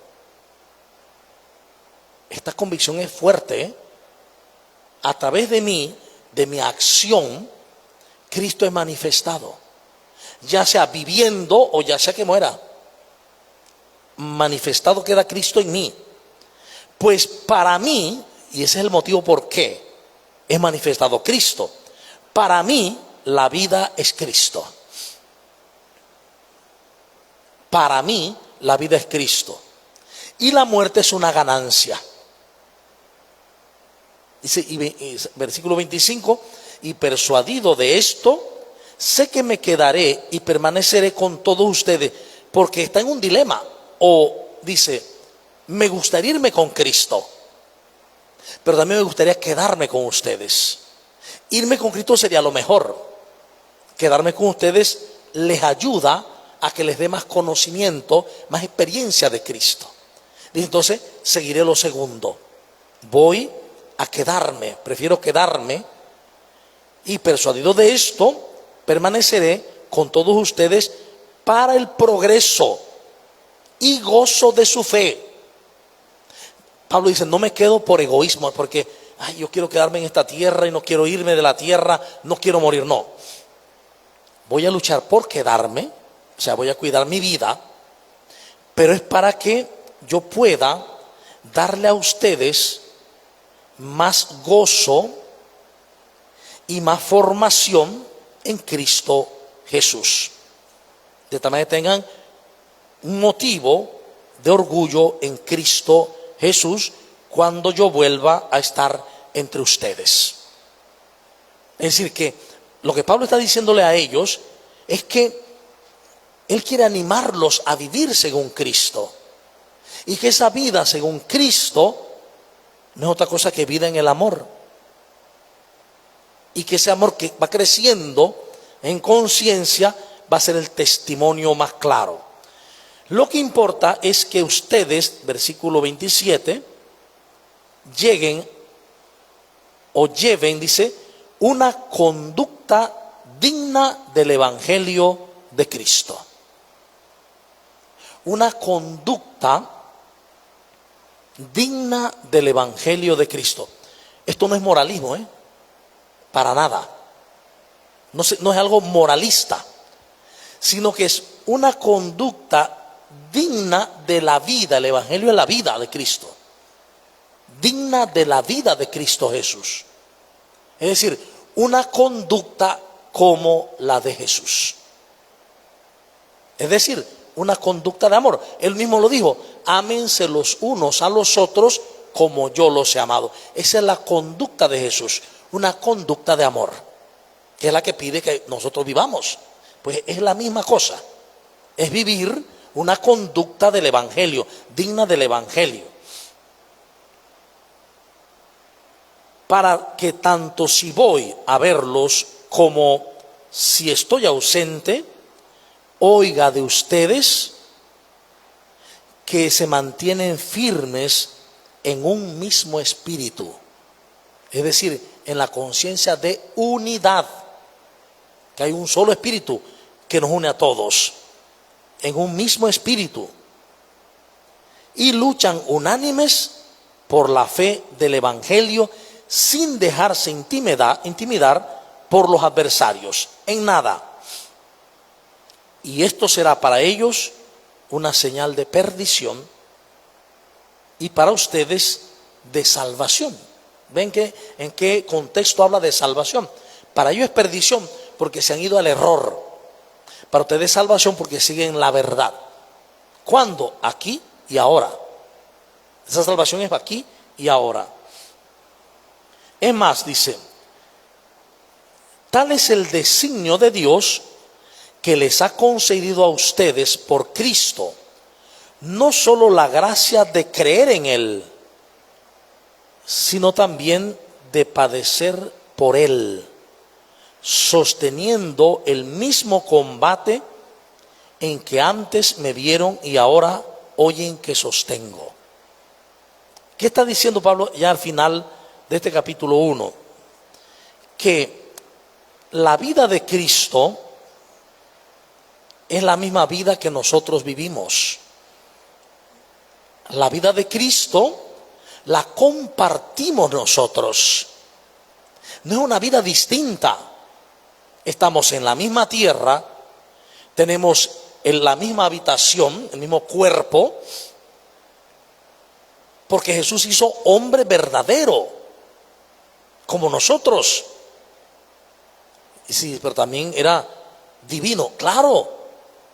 Esta convicción es fuerte, ¿eh? A través de mí, de mi acción, Cristo es manifestado, ya sea viviendo o ya sea que muera. Manifestado queda Cristo en mí. Pues para mí, y ese es el motivo por qué es manifestado Cristo, para mí la vida es Cristo. Para mí la vida es Cristo. Y la muerte es una ganancia. Dice, versículo 25, y persuadido de esto, sé que me quedaré y permaneceré con todos ustedes, porque está en un dilema. O dice, me gustaría irme con Cristo, pero también me gustaría quedarme con ustedes. Irme con Cristo sería lo mejor. Quedarme con ustedes les ayuda a que les dé más conocimiento, más experiencia de Cristo. Dice, entonces seguiré lo segundo. Voy a quedarme, prefiero quedarme, y persuadido de esto, permaneceré con todos ustedes para el progreso y gozo de su fe. Pablo dice, no me quedo por egoísmo, porque yo quiero quedarme en esta tierra y no quiero irme de la tierra, no quiero morir, no. Voy a luchar por quedarme, o sea, voy a cuidar mi vida, pero es para que yo pueda darle a ustedes más gozo y más formación en Cristo Jesús. De tal manera que tengan un motivo de orgullo en Cristo Jesús cuando yo vuelva a estar entre ustedes. Es decir, que lo que Pablo está diciéndole a ellos es que Él quiere animarlos a vivir según Cristo, y que esa vida según Cristo no es otra cosa que vida en el amor, y que ese amor que va creciendo en conciencia va a ser el testimonio más claro. Lo que importa es que ustedes, versículo 27, lleguen o lleven, dice, una conducta digna del Evangelio de Cristo. Una conducta digna del Evangelio de Cristo. Esto no es moralismo, para nada. No es algo moralista, sino que es una conducta digna de la vida. El Evangelio es la vida de Cristo, digna de la vida de Cristo Jesús. Es decir, una conducta como la de Jesús. Es decir, una conducta de amor. Él mismo lo dijo, ámense los unos a los otros como yo los he amado. Esa es la conducta de Jesús, una conducta de amor, que es la que pide que nosotros vivamos. Pues es la misma cosa, es vivir una conducta del Evangelio, digna del Evangelio, para que tanto si voy a verlos como si estoy ausente, oiga de ustedes que se mantienen firmes en un mismo espíritu, es decir, en la conciencia de unidad, que hay un solo espíritu que nos une a todos, en un mismo espíritu, y luchan unánimes por la fe del Evangelio, sin dejarse intimidar por los adversarios, en nada. Y esto será para ellos una señal de perdición y para ustedes de salvación. ¿Ven en qué contexto habla de salvación? Para ellos es perdición porque se han ido al error. Para ustedes es salvación porque siguen la verdad. ¿Cuándo? Aquí y ahora. Esa salvación es aquí y ahora. Es más, dice, tal es el designio de Dios que les ha concedido a ustedes por Cristo, no solo la gracia de creer en Él, sino también de padecer por Él, sosteniendo el mismo combate en que antes me vieron y ahora oyen que sostengo. ¿Qué está diciendo Pablo ya al final de este capítulo 1? Que la vida de Cristo es la misma vida que nosotros vivimos. La vida de Cristo la compartimos nosotros. No es una vida distinta. Estamos en la misma tierra, tenemos en la misma habitación, el mismo cuerpo, porque Jesús hizo hombre verdadero, como nosotros. Sí, pero también era divino, claro,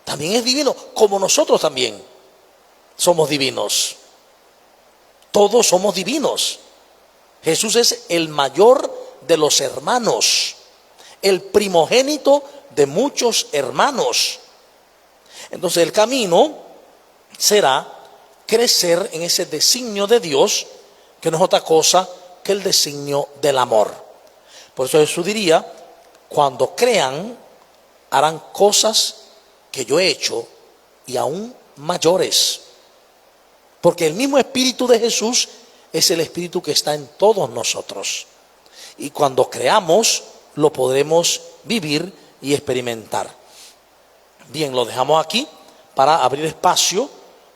también es divino, como nosotros también somos divinos. Todos somos divinos. Jesús es el mayor de los hermanos, el primogénito de muchos hermanos. Entonces el camino será crecer en ese designio de Dios, que no es otra cosa que el designio del amor. Por eso Jesús diría, cuando crean, harán cosas que yo he hecho y aún mayores. Porque el mismo espíritu de Jesús es el espíritu que está en todos nosotros. Y cuando creamos, lo podremos vivir y experimentar. Bien, lo dejamos aquí para abrir espacio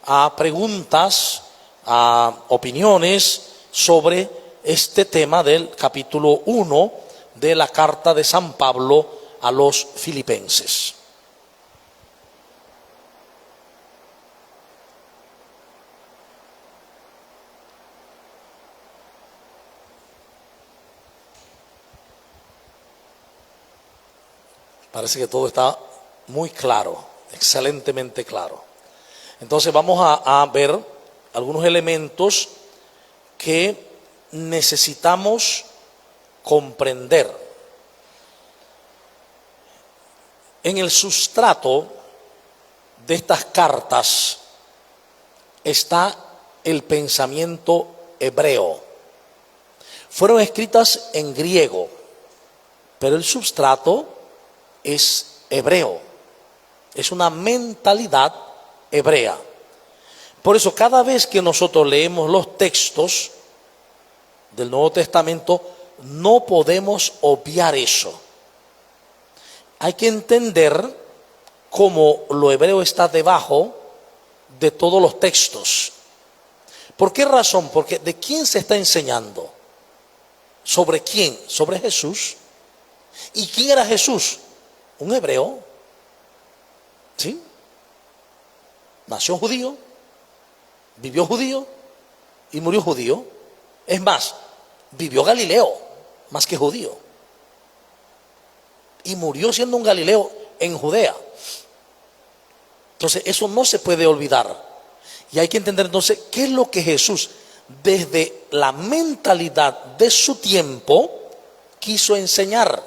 a preguntas, a opiniones sobre este tema del capítulo 1 de la carta de San Pablo a los Filipenses. Parece que todo está muy claro, excelentemente claro. Entonces vamos a ver algunos elementos que necesitamos comprender. En el sustrato de estas cartas está el pensamiento hebreo. Fueron escritas en griego, pero el sustrato es hebreo. Es una mentalidad hebrea. Por eso cada vez que nosotros leemos los textos del Nuevo Testamento, no podemos obviar eso. Hay que entender cómo lo hebreo está debajo de todos los textos. ¿Por qué razón? Porque ¿de quién se está enseñando? ¿Sobre quién? Sobre Jesús. ¿Y quién era Jesús? Un hebreo. ¿Sí? Nació judío, vivió judío y murió judío. Es más, vivió Galileo más que judío. Y murió siendo un Galileo en Judea. Entonces eso no se puede olvidar. Y hay que entender entonces qué es lo que Jesús, desde la mentalidad de su tiempo, quiso enseñar,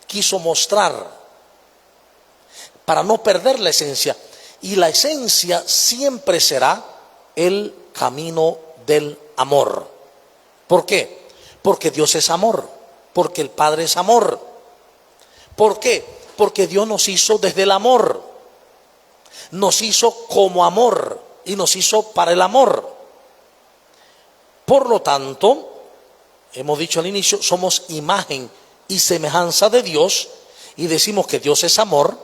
quiso mostrar, para no perder la esencia. Y la esencia siempre será el camino del amor. ¿Por qué? Porque Dios es amor, porque el Padre es amor. ¿Por qué? Porque Dios nos hizo desde el amor. Nos hizo como amor y nos hizo para el amor. Por lo tanto, hemos dicho al inicio, somos imagen y semejanza de Dios y decimos que Dios es amor,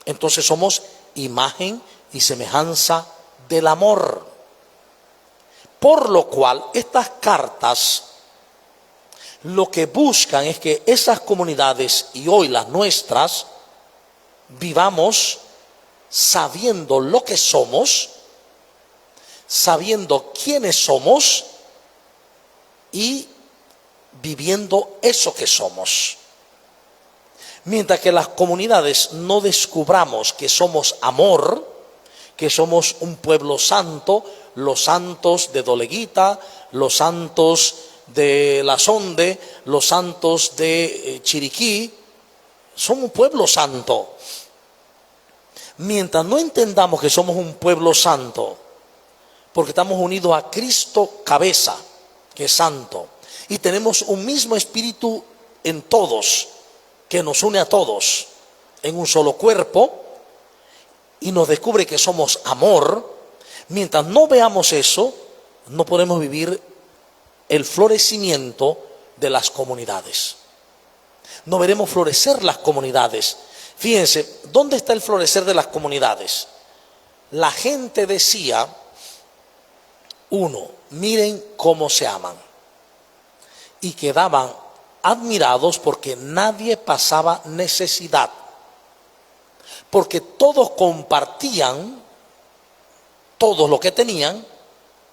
entonces somos imagen y semejanza del amor. Por lo cual, estas cartas lo que buscan es que esas comunidades y hoy las nuestras vivamos sabiendo lo que somos, sabiendo quiénes somos y viviendo eso que somos. Mientras que las comunidades no descubramos que somos amor, que somos un pueblo santo, los santos de Doleguita, los santos de La Sonde, los santos de Chiriquí, son un pueblo santo. Mientras no entendamos que somos un pueblo santo, porque estamos unidos a Cristo cabeza, que es santo, y tenemos un mismo espíritu en todos, que nos une a todos en un solo cuerpo, y nos descubre que somos amor. Mientras no veamos eso, no podemos vivir el florecimiento de las comunidades. No veremos florecer las comunidades. Fíjense, ¿dónde está el florecer de las comunidades? La gente decía, uno, miren cómo se aman. Y quedaban admirados porque nadie pasaba necesidad. Porque todos compartían todo lo que tenían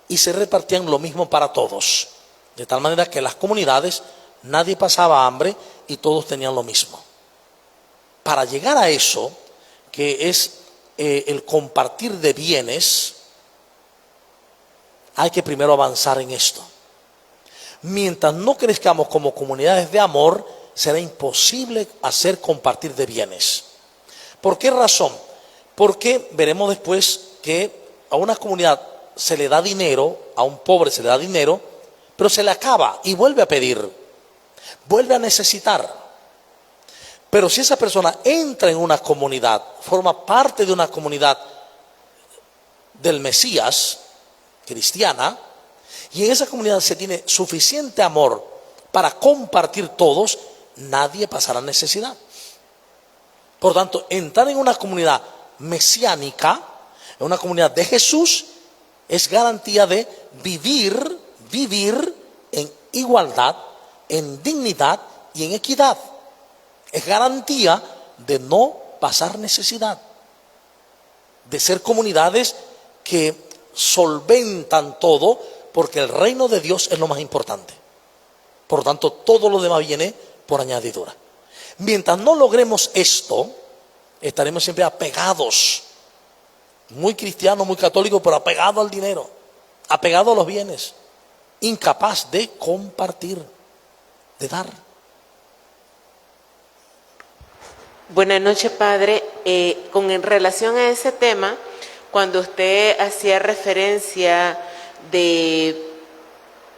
y se repartían lo mismo para todos. De tal manera que en las comunidades nadie pasaba hambre y todos tenían lo mismo. Para llegar a eso, que es el compartir de bienes, hay que primero avanzar en esto. Mientras no crezcamos como comunidades de amor, será imposible hacer compartir de bienes. ¿Por qué razón? Porque veremos después que a una comunidad se le da dinero, a un pobre se le da dinero, pero se le acaba y vuelve a pedir, vuelve a necesitar. Pero si esa persona entra en una comunidad, forma parte de una comunidad del Mesías, cristiana, y en esa comunidad se tiene suficiente amor para compartir todos, nadie pasará necesidad. Por tanto, entrar en una comunidad mesiánica, en una comunidad de Jesús, es garantía de vivir en igualdad, en dignidad y en equidad. Es garantía de no pasar necesidad, de ser comunidades que solventan todo, porque el reino de Dios es lo más importante. Por lo tanto, todo lo demás viene por añadidura. Mientras no logremos esto, estaremos siempre apegados, muy cristianos, muy católicos, pero apegados al dinero, apegados a los bienes, incapaz de compartir, de dar. Buenas noches, Padre. En relación a ese tema, cuando usted hacía referencia de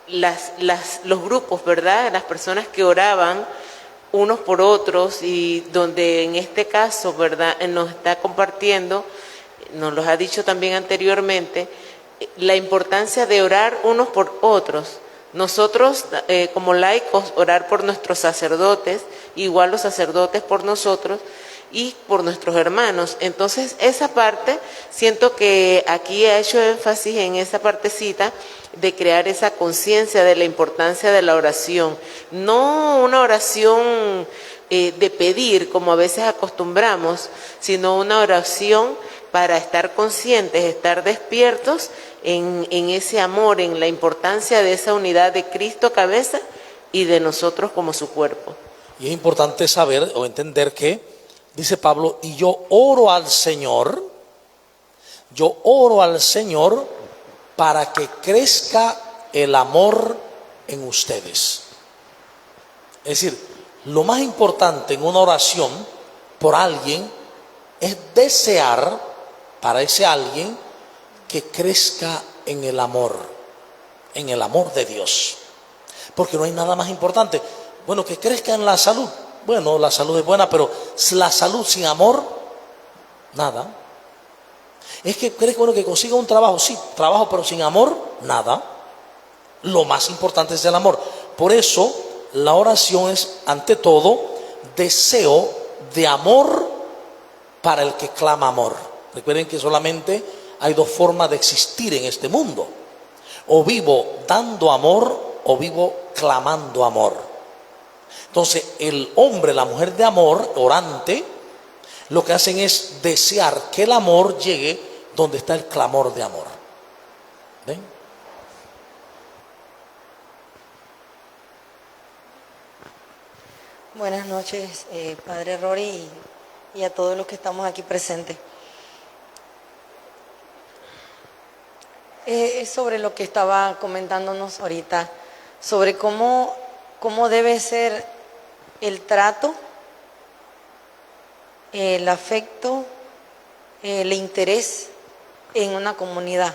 los grupos, ¿verdad? Las personas que oraban unos por otros, y donde en este caso, ¿verdad?, nos está compartiendo, nos lo ha dicho también anteriormente, la importancia de orar unos por otros. Nosotros, como laicos, orar por nuestros sacerdotes, igual los sacerdotes por nosotros y por nuestros hermanos. Entonces, esa parte, siento que aquí ha hecho énfasis en esa partecita de crear esa conciencia de la importancia de la oración. No una oración de pedir, como a veces acostumbramos, sino una oración para estar conscientes, estar despiertos en ese amor, en la importancia de esa unidad de Cristo cabeza y de nosotros como su cuerpo. Y es importante saber o entender que, dice Pablo, y yo oro al Señor para que crezca el amor en ustedes. Es decir, lo más importante en una oración por alguien es desear para ese alguien que crezca en el amor de Dios. Porque no hay nada más importante. Bueno, que crezca en la salud. Bueno, la salud es buena, pero la salud sin amor, nada. Es que cree que bueno que consiga un trabajo, sí, trabajo, pero sin amor, nada. Lo más importante es el amor. Por eso la oración es, ante todo, deseo de amor para el que clama amor. Recuerden que solamente hay dos formas de existir en este mundo: o vivo dando amor o vivo clamando amor. Entonces el hombre, la mujer de amor, orante, lo que hacen es desear que el amor llegue donde está el clamor de amor. ¿Ven? Buenas noches, Padre Rory, y a todos los que estamos aquí presentes. Es sobre lo que estaba comentándonos ahorita, sobre cómo debe ser el trato, el afecto, el interés en una comunidad.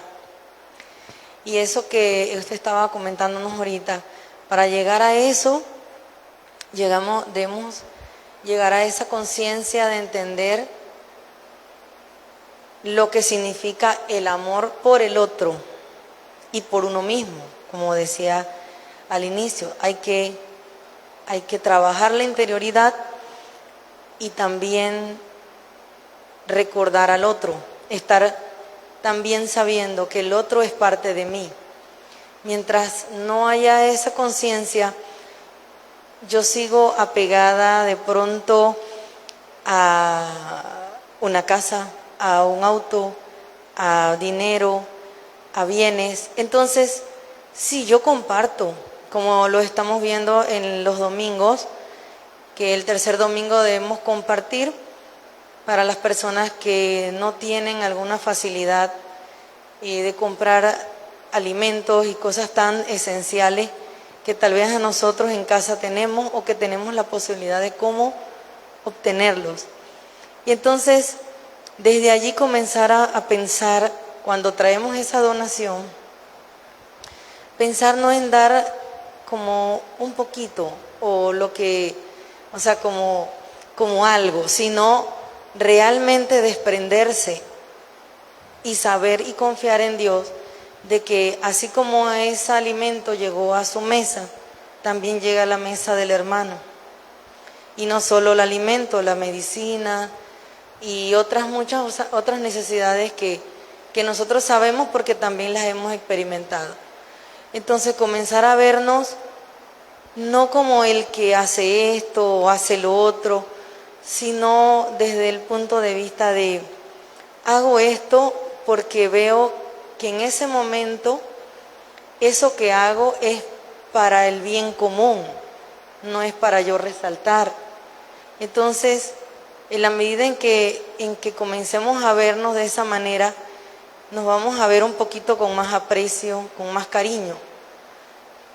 Y eso que usted estaba comentándonos ahorita, para llegar a eso, debemos llegar a esa conciencia de entender lo que significa el amor por el otro y por uno mismo. Como decía al inicio, hay que trabajar la interioridad y también recordar al otro, estar también sabiendo que el otro es parte de mí. Mientras no haya esa conciencia, yo sigo apegada de pronto a una casa, a un auto, a dinero, a bienes. Entonces, sí, yo comparto, como lo estamos viendo en los domingos, que el tercer domingo debemos compartir para las personas que no tienen alguna facilidad de comprar alimentos y cosas tan esenciales que tal vez a nosotros en casa tenemos o que tenemos la posibilidad de cómo obtenerlos. Y entonces, desde allí comenzar a pensar, cuando traemos esa donación, pensar no en dar como un poquito o lo que, o sea, como algo, sino realmente desprenderse y saber y confiar en Dios de que así como ese alimento llegó a su mesa, también llega a la mesa del hermano. Y no solo el alimento, la medicina y muchas otras necesidades que nosotros sabemos porque también las hemos experimentado. Entonces comenzar a vernos no como el que hace esto o hace lo otro, sino desde el punto de vista de hago esto porque veo que en ese momento eso que hago es para el bien común, no es para yo resaltar. Entonces, en la medida en que comencemos a vernos de esa manera, nos vamos a ver un poquito con más aprecio, con más cariño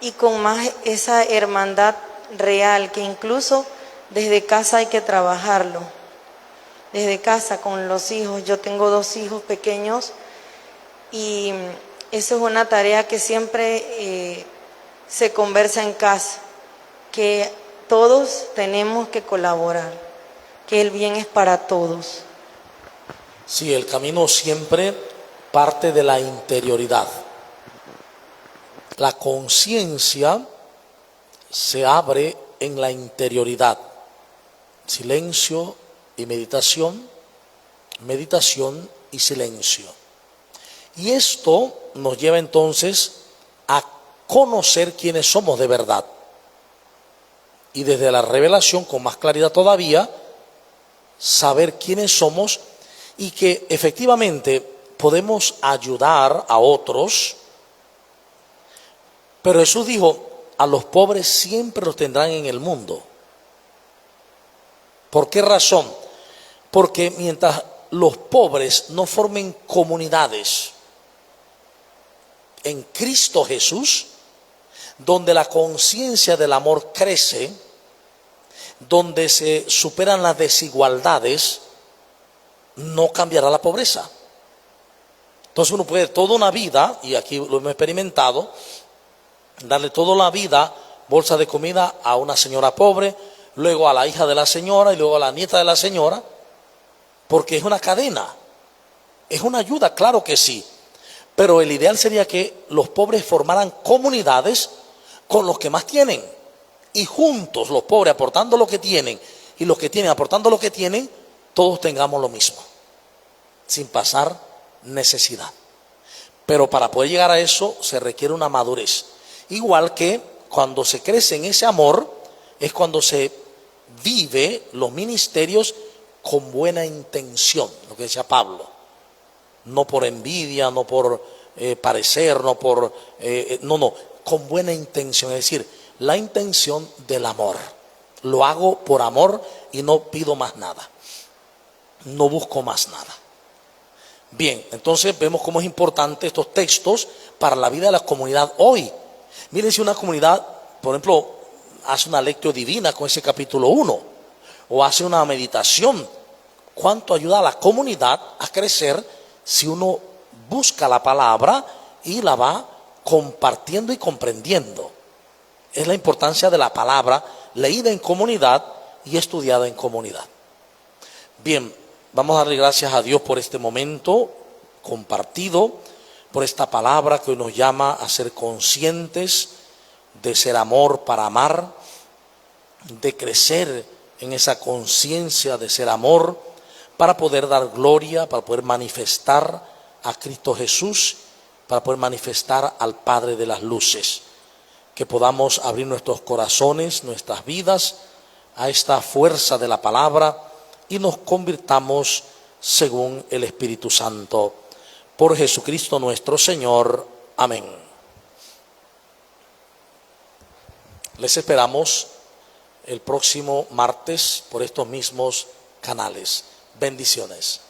y con más esa hermandad real que incluso desde casa hay que trabajarlo. Desde casa con los hijos, yo tengo 2 hijos pequeños y eso es una tarea que siempre se conversa en casa, que todos tenemos que colaborar, que el bien es para todos. Sí, el camino siempre parte de la interioridad. La conciencia se abre en la interioridad. Silencio y meditación, meditación y silencio. Y esto nos lleva entonces a conocer quiénes somos de verdad. Y desde la revelación, con más claridad todavía, saber quiénes somos y que efectivamente podemos ayudar a otros. Pero Jesús dijo, a los pobres siempre los tendrán en el mundo. ¿Por qué razón? Porque mientras los pobres no formen comunidades en Cristo Jesús, donde la conciencia del amor crece, donde se superan las desigualdades, no cambiará la pobreza. Entonces uno puede toda una vida, y aquí lo hemos experimentado, darle toda la vida bolsa de comida a una señora pobre, luego a la hija de la señora y luego a la nieta de la señora, porque es una cadena. Es una ayuda, claro que sí. Pero el ideal sería que los pobres formaran comunidades con los que más tienen. Y juntos, los pobres aportando lo que tienen y los que tienen aportando lo que tienen, todos tengamos lo mismo, sin pasar necesidad. Pero para poder llegar a eso se requiere una madurez. Igual que cuando se crece en ese amor, es cuando se vive los ministerios con buena intención, lo que decía Pablo. No por envidia, no por parecer, no por... con buena intención, es decir, la intención del amor. Lo hago por amor y no pido más nada. No busco más nada. Bien, entonces vemos cómo es importante estos textos para la vida de la comunidad hoy. Miren, si una comunidad, por ejemplo, hace una lectio divina con ese capítulo 1, o hace una meditación, ¿cuánto ayuda a la comunidad a crecer si uno busca la palabra y la va compartiendo y comprendiendo? Es la importancia de la palabra leída en comunidad y estudiada en comunidad. Bien, vamos a darle gracias a Dios por este momento compartido, por esta palabra que hoy nos llama a ser conscientes de ser amor para amar, de crecer en esa conciencia de ser amor, para poder dar gloria, para poder manifestar a Cristo Jesús, para poder manifestar al Padre de las luces. Que podamos abrir nuestros corazones, nuestras vidas a esta fuerza de la palabra y nos convirtamos según el Espíritu Santo. Por Jesucristo nuestro Señor. Amén. Les esperamos el próximo martes por estos mismos canales. Bendiciones.